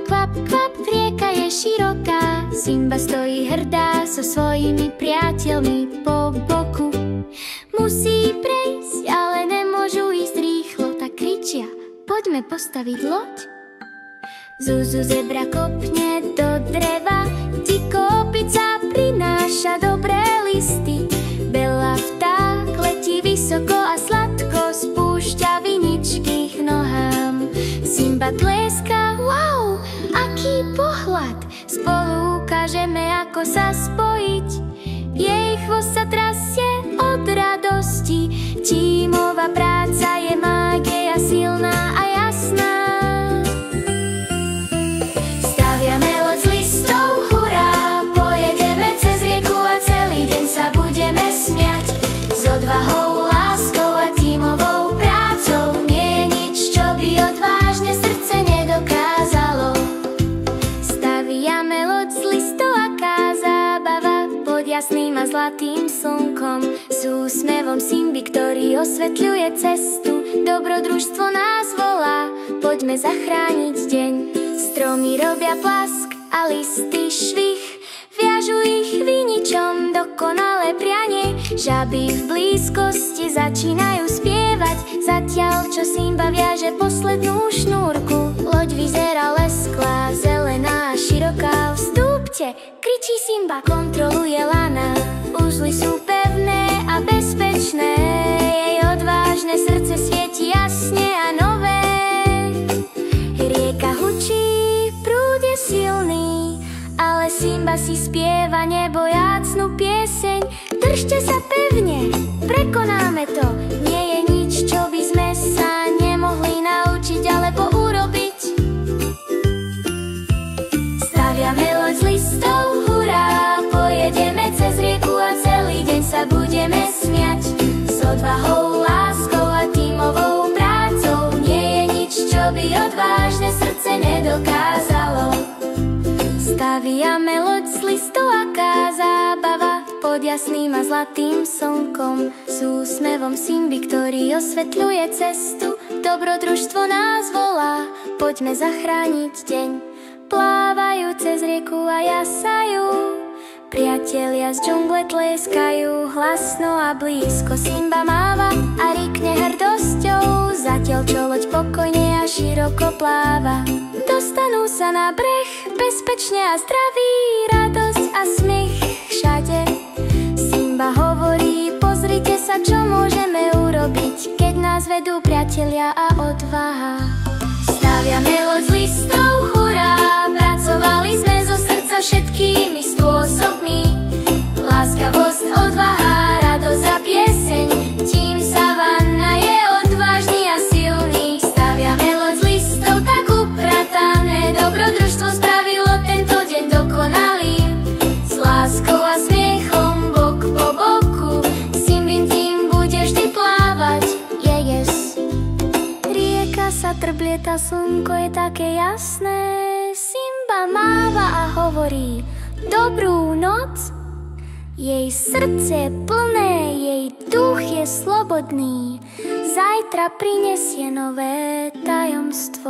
kvap, kvap, rieka je široká. Simba stojí hrdá so svojimi priateľmi po boku. Musí prejsť, ale nemôžu ísť rýchlo, tak kričia: poďme postaviť loď. Zuzu zebra kopne do dreva, Tiko opica prináša dobré listy. Bela vták letí vysoko a sladko spúšťa viničky k nohám. Simba tleská: wow, aký pohľad! Spolu ukážeme, ako sa spojiť. Jej chvost sa trasie od radosti. Tímová práca je mágia silná a jasná. Staviame loď z listov, hurá, pojedeme cez rieku a celý deň sa budeme smiať. S odvahou, láskou a tímovou prácou nie je nič, čo by odvážne srdce nedokázalo. Staviame loď z listov, aká zábava, pod jasným a zlatým slnkom. S úsmevom Simby, ktorý osvetľuje cestu. Dobrodružstvo nás volá, poďme zachrániť deň. Stromy robia plask a listy švih, viažu ich viničom dokonalé prianie. Žaby v blízkosti začínajú spievať, zatiaľ čo Simba viaže poslednú šnúrku. Loď vyzerá lesklá, zelená a široká. Vstúpte, kričí Simba, kontroluje lana. Uzly sú pevné a bezpečné, jej odvážne srdce svieti jasne a nové. Rieka hučí, prúd je silný, ale Simba si spieva nebojácnu pieseň. Držte sa pevne, prekonáme to, nie je nič, čo by sme sa nemohli naučiť alebo urobiť. Staviame loď z listov, hurá, pojedeme cez rieku a celý deň sa budeme smiať. S odvahou, láskou a tímovou prácou nie je nič, čo by odvážne srdce nedokázalo. Staviame loď z listov, aká zábava, pod jasným a zlatým slnkom. S úsmevom Simby, ktorý osvetľuje cestu. Dobrodružstvo nás volá, poďme zachrániť deň. Plávajú cez rieku a jasajú, priatelia z džungle tleskajú hlasno a blízko. Simba máva a rýkne hrdosťou, zatiaľ čo loď pokojne a široko pláva. Dostanú sa na breh bezpečne a zdraví, radosť a smiech všade. Simba hovorí: pozrite sa, čo môžeme urobiť, keď nás vedú priatelia a odvaha. Staviame loď z listov, hurá, pracovali sme zo srdca všetkými spôsobmi. Láskavosť, odvaha, radosť a pieseň, tím savanna je odvážny a silný. Staviame loď z listov tak upratané, dobrodružstvo spravilo tento deň dokonalý. S láskou a smiechom bok po boku, Simbin tým bude vždy plávať. Yes. Rieka sa trblieta, slnko je také jasné. Simba máva a hovorí: dobrú noc. Jej srdce je plné, jej duch je slobodný. Zajtra prinesie nové tajomstvo.